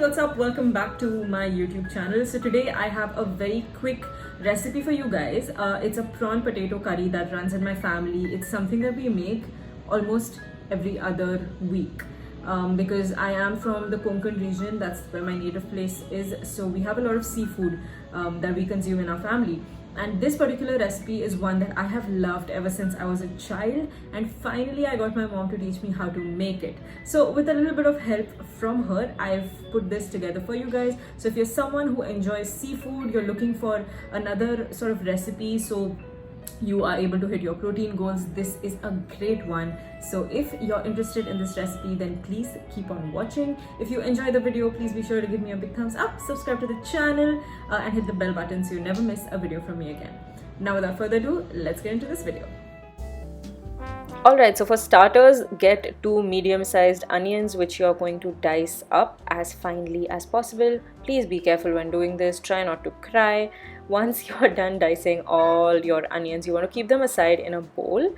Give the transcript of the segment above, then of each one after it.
what's up? Welcome back to my YouTube channel. So today I have a very quick recipe for you guys. It's a prawn potato curry that runs in my family. It's something that we make almost every other week. Because I am from the Konkan region, that's where my native place is. So we have a lot of seafood that we consume in our family. And this particular recipe is one that I have loved ever since I was a child, and finally I got my mom to teach me how to make it. So with a little bit of help from her, I've put this together for you guys. So if you're someone who enjoys seafood, you're looking for another sort of recipe so you are able to hit your protein goals, this is a great one. So if you're interested in this recipe, then please keep on watching. If you enjoy the video, please be sure to give me a big thumbs up, subscribe to the channel, and hit the bell button so you never miss a video from me again. Now without further ado, let's get into this video. Alright, so for starters, get 2 medium-sized onions which you're going to dice up as finely as possible. Please be careful when doing this, try not to cry. Once you're done dicing all your onions, you want to keep them aside in a bowl.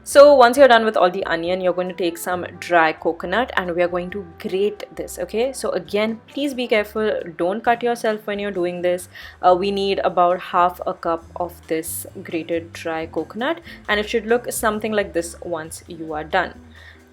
So once you're done with all the onion, you're going to take some dry coconut and we are going to grate this, okay? So again, please be careful, don't cut yourself when you're doing this. We need about half a cup of this grated dry coconut, and it should look something like this once you are done.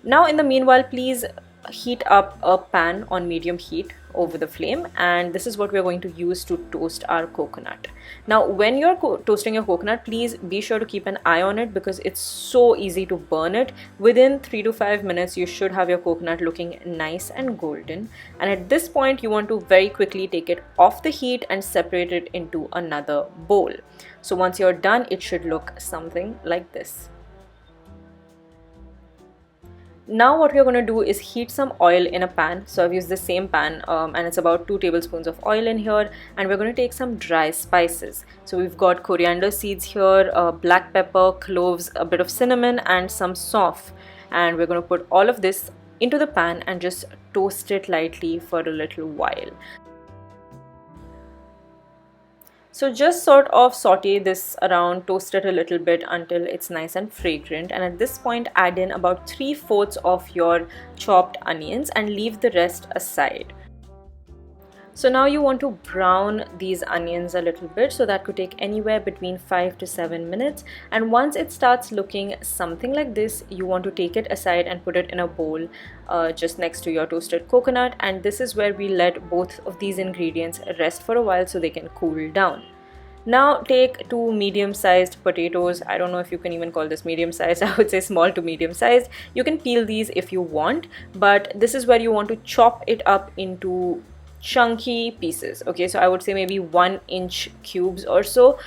Now in the meanwhile, please heat up a pan on medium heat over the flame, and this is what we're going to use to toast our coconut. Now when you're toasting your coconut, please be sure to keep an eye on it because it's so easy to burn it. Within 3 to 5 minutes you should have your coconut looking nice and golden, and at this point you want to very quickly take it off the heat and separate it into another bowl. So once you're done, it should look something like this. Now what we're going to do is heat some oil in a pan. So I've used the same pan and it's about 2 tablespoons of oil in here, and we're going to take some dry spices. So we've got coriander seeds here, black pepper, cloves, a bit of cinnamon and some sauf, and we're going to put all of this into the pan and just toast it lightly for a little while. So just sort of saute this around, toast it a little bit until it's nice and fragrant, and at this point add in about 3/4 of your chopped onions and leave the rest aside. So now you want to brown these onions a little bit, so that could take anywhere between 5 to 7 minutes, and once it starts looking something like this, you want to take it aside and put it in a bowl just next to your toasted coconut, and this is where we let both of these ingredients rest for a while so they can cool down. Now take 2 medium-sized potatoes. I don't know if you can even call this medium-sized, I would say small to medium-sized. You can peel these if you want, but this is where you want to chop it up into chunky pieces, okay? So I would say maybe 1-inch cubes or so.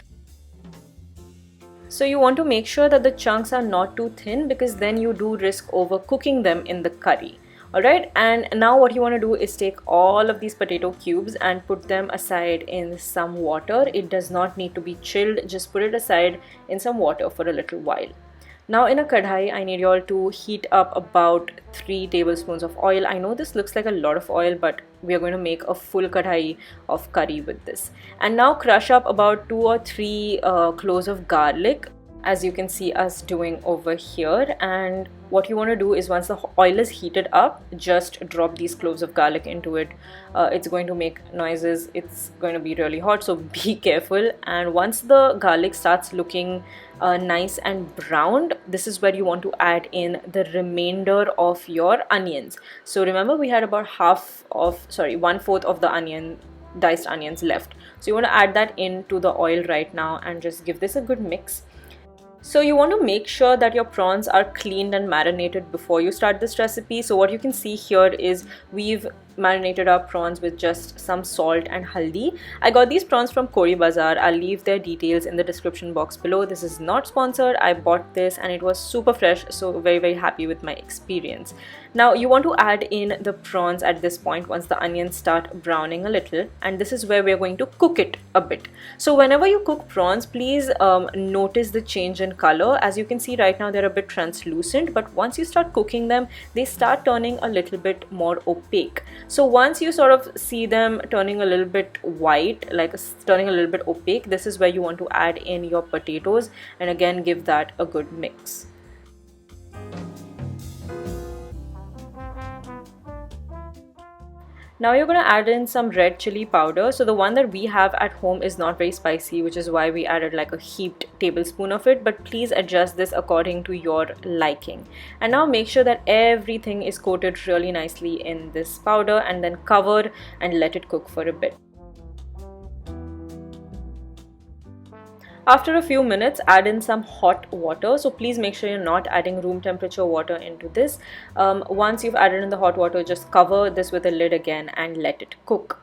So you want to make sure that the chunks are not too thin because then you do risk overcooking them in the curry. Alright, and now what you want to do is take all of these potato cubes and put them aside in some water. It does not need to be chilled, just put it aside in some water for a little while. Now in a kadhai, I need you all to heat up about 3 tablespoons of oil. I know this looks like a lot of oil, but we are going to make a full kadhai of curry with this. And now crush up about 2 or 3 cloves of garlic, as you can see us doing over here. And what you want to do is once the oil is heated up, just drop these cloves of garlic into it. It's going to make noises, it's going to be really hot, so be careful. And once the garlic starts looking nice and browned, this is where you want to add in the remainder of your onions. So remember, we had about 1/4 of the diced onions left. So you want to add that into the oil right now and just give this a good mix. So you want to make sure that your prawns are cleaned and marinated before you start this recipe. So what you can see here is we've marinated our prawns with just some salt and haldi. I got these prawns from Kori Bazaar. I'll leave their details in the description box below. This is not sponsored. I bought this and it was super fresh, so very happy with my experience. Now you want to add in the prawns at this point once the onions start browning a little, and this is where we're going to cook it a bit. So whenever you cook prawns, please notice the change in color. As you can see right now, they're a bit translucent, but once you start cooking them, they start turning a little bit more opaque. So once you sort of see them turning a little bit white, like turning a little bit opaque, this is where you want to add in your potatoes and again give that a good mix. Now you're going to add in some red chili powder. So the one that we have at home is not very spicy, which is why we added like a heaped tablespoon of it, but please adjust this according to your liking. And now make sure that everything is coated really nicely in this powder, and then cover and let it cook for a bit. After a few minutes, add in some hot water. So please make sure you're not adding room temperature water into this. Once you've added in the hot water, just cover this with a lid again and let it cook.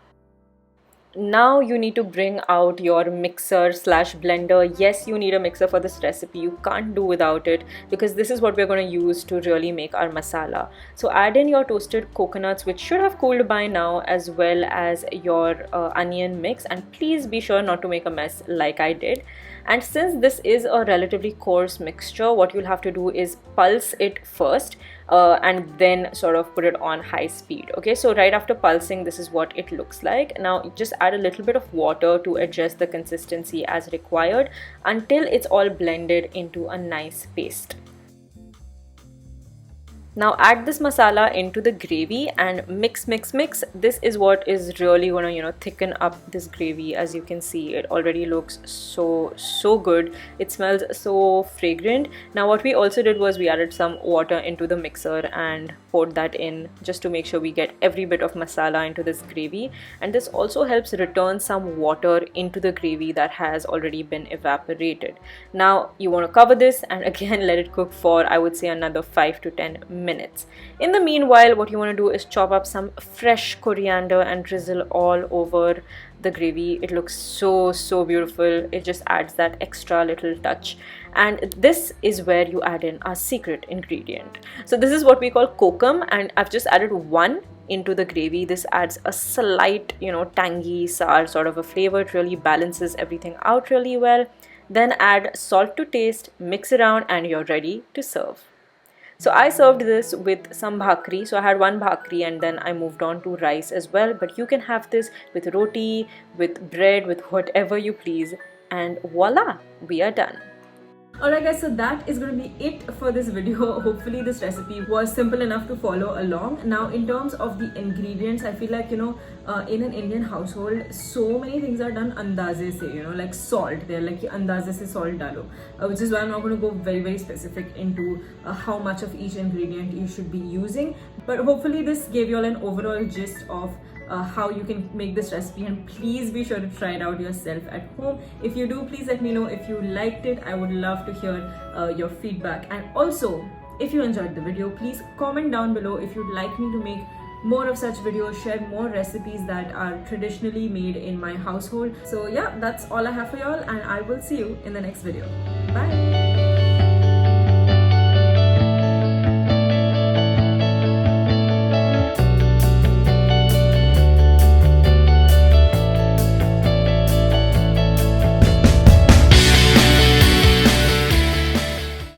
Now you need to bring out your mixer slash blender. Yes, you need a mixer for this recipe. You can't do without it, because this is what we're going to use to really make our masala. So add in your toasted coconuts, which should have cooled by now, as well as your onion mix, and please be sure not to make a mess like I did. And since this is a relatively coarse mixture, what you'll have to do is pulse it first and then sort of put it on high speed. Okay, so right after pulsing, this is what it looks like. Now just add a little bit of water to adjust the consistency as required until it's all blended into a nice paste. Now add this masala into the gravy and mix. This is what is really gonna, thicken up this gravy. As you can see, it already looks so good. It smells so fragrant. Now what we also did was we added some water into the mixer and poured that in, just to make sure we get every bit of masala into this gravy. And this also helps return some water into the gravy that has already been evaporated. Now you want to cover this and again let it cook for, I would say, another 5 to 10 minutes. In the meanwhile, what you want to do is chop up some fresh coriander and drizzle all over the gravy. It looks so beautiful. It just adds that extra little touch. And this is where you add in our secret ingredient. So this is what we call kokum, and I've just added one into the gravy. This adds a slight, tangy, sour sort of a flavor. It really balances everything out really well. Then add salt to taste, mix around, and you're ready to serve. So I served this with some bhakri. So I had one bhakri and then I moved on to rice as well. But you can have this with roti, with bread, with whatever you please. And voila, we are done. Alright guys, so that is going to be it for this video. Hopefully this recipe was simple enough to follow along. Now in terms of the ingredients, I feel like, in an Indian household, so many things are done andaze se, like salt. They're like andaze se salt dalo, which is why I'm not going to go very specific into how much of each ingredient you should be using. But hopefully this gave you all an overall gist of how you can make this recipe, and please be sure to try it out yourself at home. If you do, please let me know if you liked it. I would love to hear your feedback. And also, if you enjoyed the video, please comment down below if you'd like me to make more of such videos, share more recipes that are traditionally made in my household. So yeah, that's all I have for y'all, and I will see you in the next video. Bye.